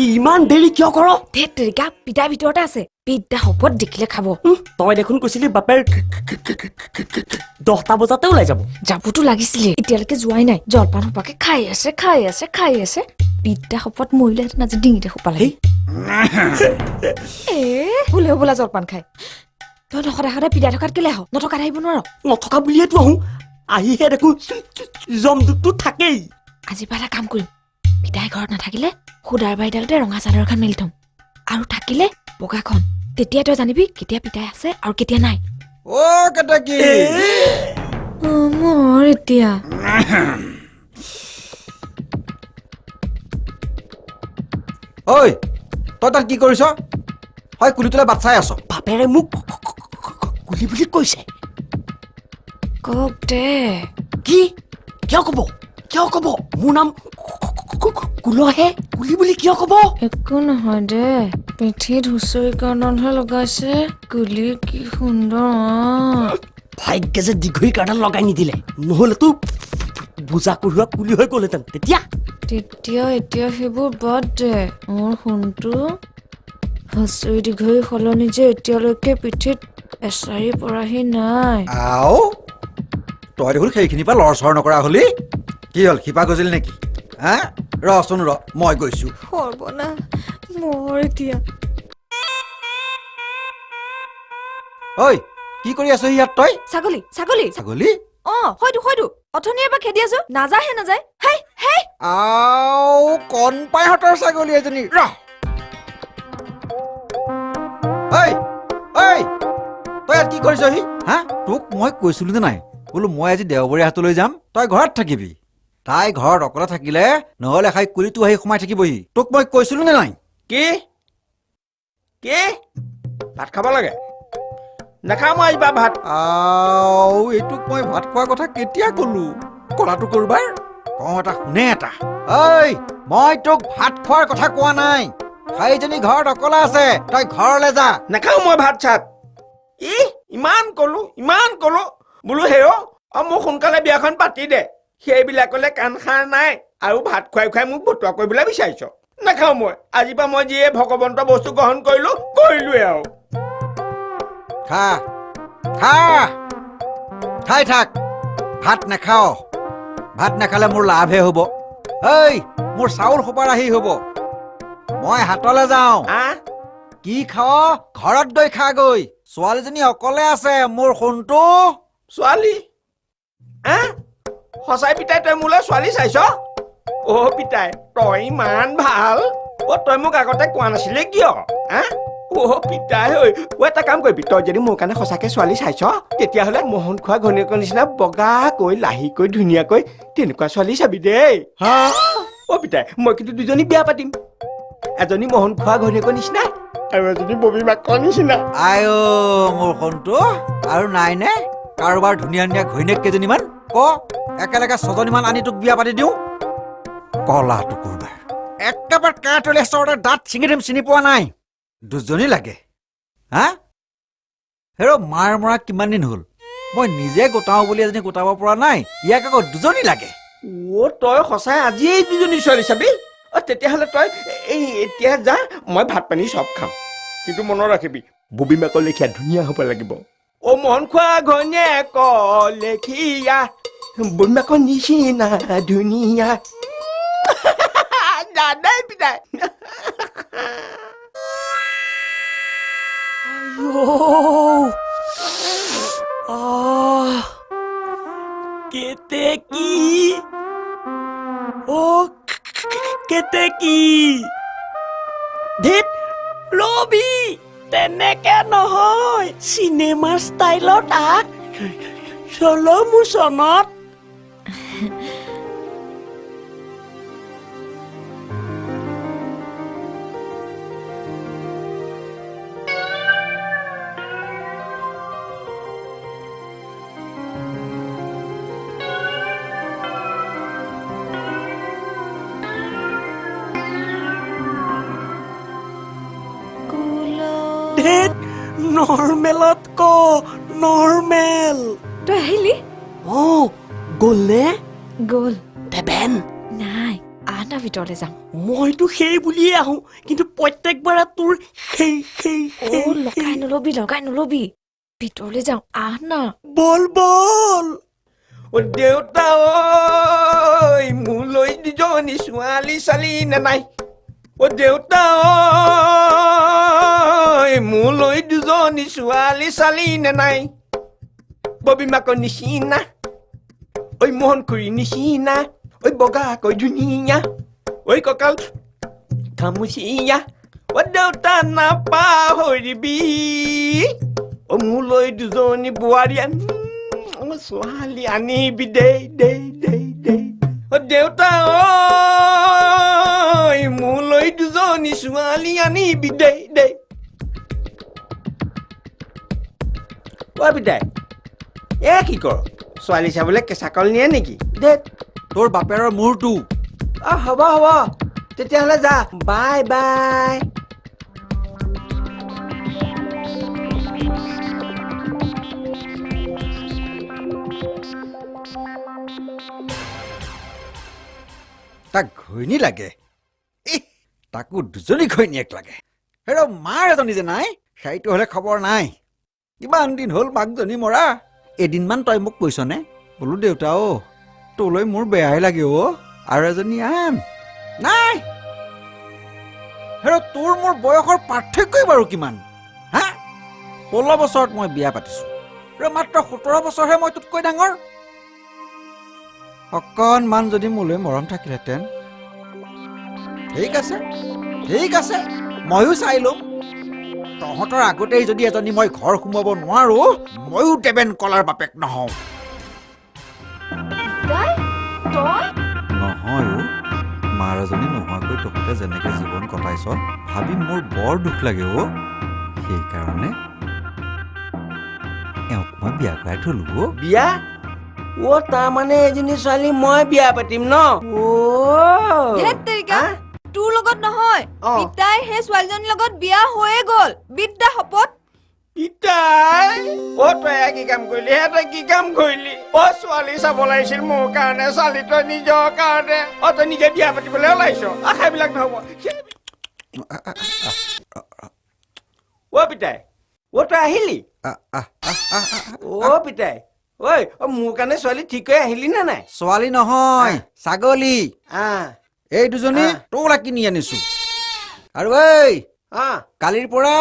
ইমান দেৰি কিয় কৰ ধেত তেৰিকা পিতাৰ ভিতৰতে আছে পিতা হপত দেখিলে খাব তই দেখোন কৈছিলি বাপেৰ 10টা বজাতে ওলাই যাব যাবতো লাগিছিলে এতিয়ালৈকে যোৱাই নাই জলপান সোপাকে খাই আছে পিতা হপত মৰিলেহেঁতেন আজি ডিঙিতে সোপা লাগে বোলে বোলা জলপান খাই তই সদায় পিতাই থকাত কেলে আহ নথকাত আহিব নোৱাৰ নথকা বুলিয়েতো আহোঁ আহিহে দেখোন জমদুতটো থাকেই আজি পৰা এটা কাম কৰিম পিতাই ঘৰত নাথাকিলে সুদাৰ বাৰীডালতে ৰঙা চাদৰ এখন মেলি থম আৰু থাকিলে বগাখন তেতিয়া তই জানিবি কেতিয়া পিতাই আছে আৰু কেতিয়া নাই কেতেকী মোৰ এতিয়া ঐ তই তাত কি কৰিছ হয় কুলিটোলে বাট চাই আছ বাপেৰে মোক কুলি বুলি কৈছে কওক দে কি কিয় কব মোৰ নাম কুলহে কুলি বুলি কিয় কব একো নহয় দে পিঠিত হুঁচৰিকৰণতহে লগাইছে কুলি কি সুন্দৰ ভাগ্যে যে দীঘৈ কাৰ্ডাল লগাই নিদিলে নহ'লেতো বুজা কঢ়োৱা কুলি হৈ গ'লহেঁতেন তেতিয়া এতিয়া সেইবোৰ বাদ দে মোৰ সোণটো হুঁচৰি দীঘৈ সলনি যে এতিয়ালৈকে পিঠিত এচাৰি পৰাহি নাই আও তই দেখোন সেইখিনিৰ পৰা লৰচৰ নকৰা হলি কি হ'ল শিপা গজিল নেকি হা ৰচোন মই গৈছো সৰ্বনা মোৰ এতিয়া ঐ কি কৰি আছ ইয়াত তই ছাগলী ছাগলী হয়তো অথনিৰ পৰা খেদি আছো নাযায় হেই আও কণপাইহঁতৰ ছাগলী এজনী ৰহ ঐ তই ইয়াত কি কৰিছহি হা তোক মই কৈছিলো নে নাই বোলো মই আজি দেওবৰীয়া হাতলৈ যাম তই ঘৰত থাকিবি তাই ঘৰত অকলে থাকিলে নহ'লে খাই কুলিটো আহি সোমাই থাকিবহি তোক মই কৈছিলো নে নাই কি ভাত খাব লাগে নাখাওঁ মই আজিবা ভাত আও এইটোক মই ভাত খোৱাৰ কথা কেতিয়া ক'লো কলাটো কৰবাৰ কওঁ এটা শুনে এটা ঐ মই তোক ভাত খোৱাৰ কথা কোৱা নাই সেইজনী ঘৰত অকলে আছে তই ঘৰলৈ যা নাখাওঁ মই ভাত চাত ইমান কলো বোলো হেৰ মোক সোনকালে বিয়াখন পাতি দে সেইবিলাকলে কাণ সাৰ নাই আৰু ভাত খুৱাই মোক ভতুৱা কৰিবলৈ বিচাৰিছ নাখাওঁ মই আজিৰ পৰা মই যিয়ে ভগৱন্ত বস্তু গ্ৰহণ কৰিলোৱে আৰু খাই থাক ভাত নাখাও ভাত নাখালে মোৰ লাভহে হ'ব মোৰ চাউল সোপাৰ আহি হ'ব মই হাতলৈ যাওঁ কি খাৱ ঘৰত গৈ খাগৈ ছোৱালীজনী অকলে আছে মোৰ সোণটো ছোৱালী সঁচাই পিতাই তই মোলৈ ছোৱালী চাইছ পিতাই তই ইমান ভাল তই মোক আগতে কোৱা নাছিলি কিয় পিতাই এটা কাম কৰিবি তই যদি মোৰ কাৰণে সঁচাকে ছোৱালী চাইছ তেতিয়াহ'লে মোহন খোৱা ঘনীয়েকৰ নিচিনা বগাকৈ লাহিকৈ ধুনীয়াকৈ তেনেকুৱা ছোৱালী চাবি দেই পিতাই মই কিন্তু দুজনী বিয়া পাতিম এজনী মোহন খোৱা ঘনীয়েকৰ নিচিনা আৰু এজনী ববী মাকৰ নিচিনা মোৰ সোণটো আৰু নাই নে কাৰোবাৰ ধুনীয়া ঘৈণীয়েক কেইজনীমান একেলগে 6জনীমান আনি তোক বিয়া পাতি দিওঁ কলাটো কৰবা একেবাৰে কাটলে চৰতে দাঁত ছিঙি দিম চিনি পোৱা নাই দুজনী লাগে মাৰ মৰা কিমান দিন হ'ল মই নিজে গোটাওঁ বুলি এজনী গোটাব পৰা নাই ইয়াক আকৌ দুজনী লাগে তই সঁচাই আজিয়েই দুজনী ছোৱালী চাবি তেতিয়াহ'লে তই এতিয়া যা মই ভাত পানী চব খাম কিন্তু মনত ৰাখিবি ববী মাকৰ লেখীয়া ধুনীয়া হ'ব লাগিব মোহন খোৱা ঘনীয়েক লেখীয়া ববী মাকৰ নিচিনা ধুনীয়া দাদাই পিতাই কেতেকী ধেত ৰবি তেনেকে নহয় চিনেমাৰ ষ্টাইলত চলো মোচনত নৰ্মেলত নৰ্মেল তই আহিলি গ'ল নে গ'ল দেবেন নাই আনা ভিতৰলৈ যাওঁ মইতো সেই বুলিয়ে আহোঁ কিন্তু প্ৰত্যেকবাৰে তোৰ সেই লগাই নলবি ভিতৰলৈ যাওঁ আহ না বল বল অ দেউতা ঐ মোলৈ দুজনী ছোৱালী চালি নে নাই অ দেউতা ঐ মোলৈ দুজনী ছোৱালী চালি নে নাই ববী মাকৰ নিচিনা ঐ মোহন খুৰী নিচিনা ঐ বগাকৈ ধুনীয়া ঐ কঁকাল খামুচিয়া অ দেউতা নাপাহৰিবি অ মোলৈ দুজনী বোৱাৰী ছোৱালী আনিবি দেই অ দেউতা ঐ মোলৈ দুজনী ছোৱালী আনিবি দেই অ বিদায় এ কি কৰ ছোৱালী চাবলৈ কেঁচা কল নিয়ে নেকি দে তোৰ বাপেৰৰ মূৰটো অ হ'ব তেতিয়াহ'লে যা বাই বাই তাক ঘৈণী লাগে তাকো দুজনী ঘৈণীয়েক লাগে হেৰ মাৰ এজনী যে নাই সেইটো হ'লে খবৰ নাই কিমান দিন হ'ল মাকজনী মৰা এদিনমান তই মোক কৈছনে বোলো দেউতা তোলৈ মোৰ বেয়াই লাগে আৰু এজনী আন নাই হেৰ তোৰ মোৰ বয়সৰ পাৰ্থক্যই বাৰু কিমান হা 16 বছৰত মই বিয়া পাতিছো মাত্ৰ 17 বছৰহে মই তোতকৈ ডাঙৰ অকণমান যদি মোলৈ মৰম থাকিলহেঁতেন ঠিক আছে ময়ো চাই লম তহঁতৰ আগতেই যদি এজনী মই ঘৰ সোমাব নোৱাৰো ময়ো দেবেন কলাৰ বাপেক নহওঁ নহয় মাৰ এজনী নোহোৱাকৈ তহঁতে যেনেকে জীৱন কটাইছ ভাবি মোৰ বৰ দুখ লাগে সেইকাৰণে এওঁক মই বিয়া কৰাই থলো বিয়া অ তাৰমানে এজনী ছোৱালী মই বিয়া পাতিম ন তোৰ লগত নহয় পিতাই সেই ছোৱালীজনীৰ লগত বিয়া হৈয়ে গ'ল বিদ্যা শপত পিতাই অ তই কি কাম কৰিলি অ ছোৱালী চাব লাগিছিল মোৰ কাৰণে ছোৱালী তই নিজৰ কাৰণে অ তই নিজে বিয়া পাতিবলৈ ওলাইছ সেইবিলাক নহব অ পিতাই অ তই আহিলি অ পিতাই ঐ মোৰ কাৰণে ছোৱালী ঠিক হৈ আহিলি নে নাই ছোৱালী নহয় ছাগলী এই দুজনী তোলা কিনি আনিছো আৰু কালিৰ পৰা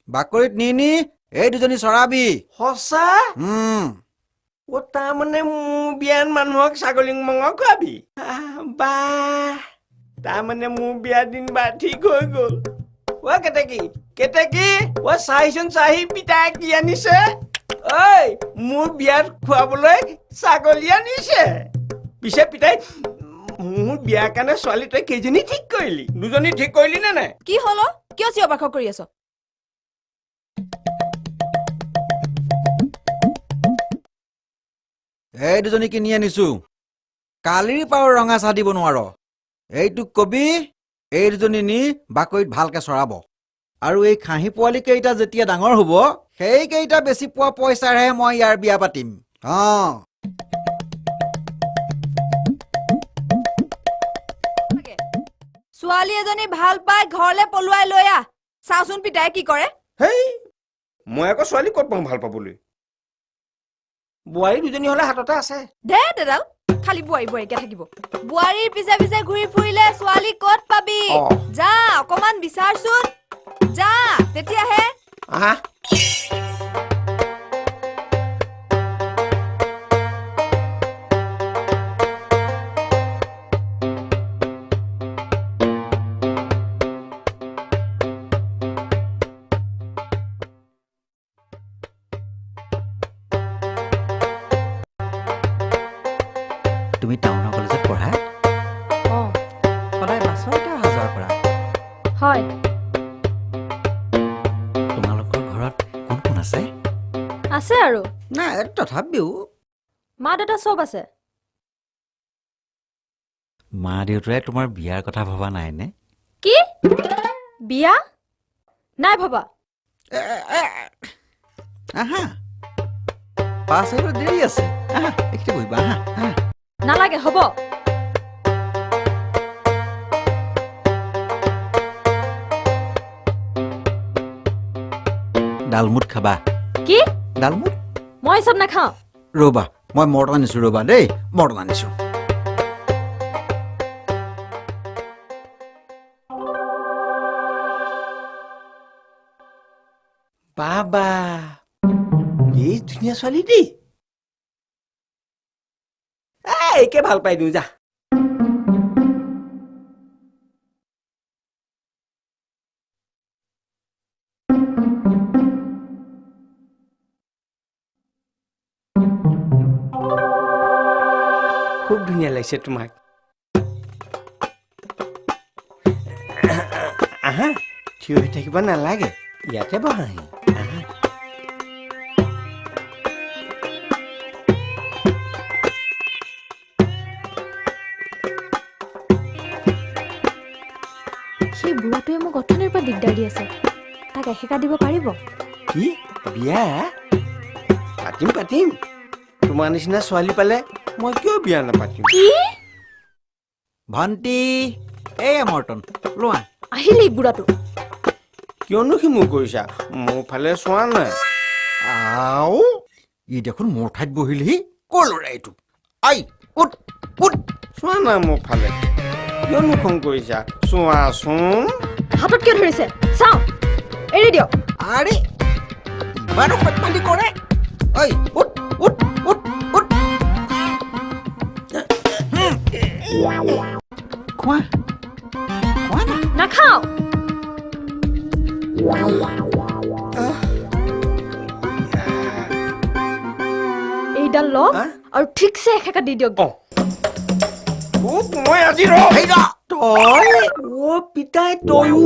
বাকৰিত নি এই দুজনী চৰাবি সঁচা অ তাৰমানে মোৰ বিয়াত মানুহক ছাগলী মঙহ খুৱাবি বাহ তাৰমানে মোৰ বিয়া দিন বা ঠিক হৈ গ'ল অ কেতেকী অ চাহিচোন পিতাই কি আনিছে ঐ মোৰ বিয়াত খুৱাবলৈ ছাগলী আনিছে পিছে পিতাই মোৰ বিয়াৰ কাৰণে ছোৱালী তই কেইজনী ঠিক কৰিলি দুজনী ঠিক কৰিলি নে নাই কি হল কিয় চিঞৰ বাখৰ কৰি আছ এই দুজনী কিনি আনিছো কালিৰ পাও ৰঙা চাহ দিব নোৱাৰ এইটোক কবি এই দুজনী নি বাকৰিত ভালকে চৰাব আৰু এই খাহী পোৱালি কেইটা যেতিয়া ডাঙৰ হ'ব সেই কেইটা বেছি পোৱা পইচাৰেহে মই ইয়াৰ বিয়া পাতিম ছোৱালী এজনী ভাল পাই ঘৰলে পলুৱাই লৈ আহ চাওচোন পিতাই কি কৰে হেই মই আকৌ ছোৱালী ক'ত পাওঁ ভাল পাবলৈ বোৱাৰী দুজনী হ'লে হাততে আছে দে দেদাল খালি বোৱাৰীকে থাকিব বোৱাৰীৰ পিছে পিছে ঘূৰি ফুৰিলে ছোৱালী ক'ত পাবি যা অকমান বিচাৰচোন যা তেতিয়াহে তুমি টাউনৰ কলেজত পঢ়া সদায় বাছতে অহা যোৱা কৰা হয় তোমালোকৰ ঘৰত কোন কোন আছে আছে আৰু নাই তথাপিও মা দেউতা চব আছে মা দেউতাই তোমাৰ বিয়াৰ কথা ভবা নাইনে কি বিয়া নাই ভবা আহা পাছ আহিব দেৰি আছে আহা এইখিনিতে বহিবা আহা নালাগে হ'ব ডালমুট খাবা কি ডালমুট মই চব নাখাওঁ ৰ'বা মই মৰ্টন আনিছোঁ ৰ'বা দেই মৰ্টন আনিছোঁ বাবা এই ধুনীয়া ছোৱালী দেই একে ভাল পাই দিওঁ যা খুব ধুনীয়া লাগিছে তোমাক আহা থিয় হৈ থাকিব নালাগে ইয়াতে বহাহি আহা সেই বুঢ়াটোৱে মোক অথনিৰ পৰা দিগদাৰ দি আছে তাক এসেকা দিব পাৰিব কি বিয়া পাতিম পাতিম তোমাৰ নিচিনা ছোৱালী পালে মই কিয় বিয়া নাপাতিম কি ভণ্টি এয়া মৰ্টন লোৱা আহিলে এই বুঢ়াটো কিয়নো সি মোক কৰিছা মোৰ ফালে চোৱা নাই আও ই দেখোন মোৰ ঠাইত বহিলহি কৰ ল'ৰা এইটো আই উঠ উঠ চোৱা নাই মোৰ ফালে কিয়নো খং কৰিছা চোৱাচোন হাতত কিয় ধৰিছে চাওঁ এৰি দিয়ক আৰে ইমানো সৎমালি কৰে ঐ উঠ উঠ উঠ উঠ খোৱা খোৱা না নাখাওঁ এইডাল লওক হা? আৰু ঠিকছে এসেকা দি দিয়ক মই আজি ৰ হেই ৰ তই অ' পিতাই তয়ো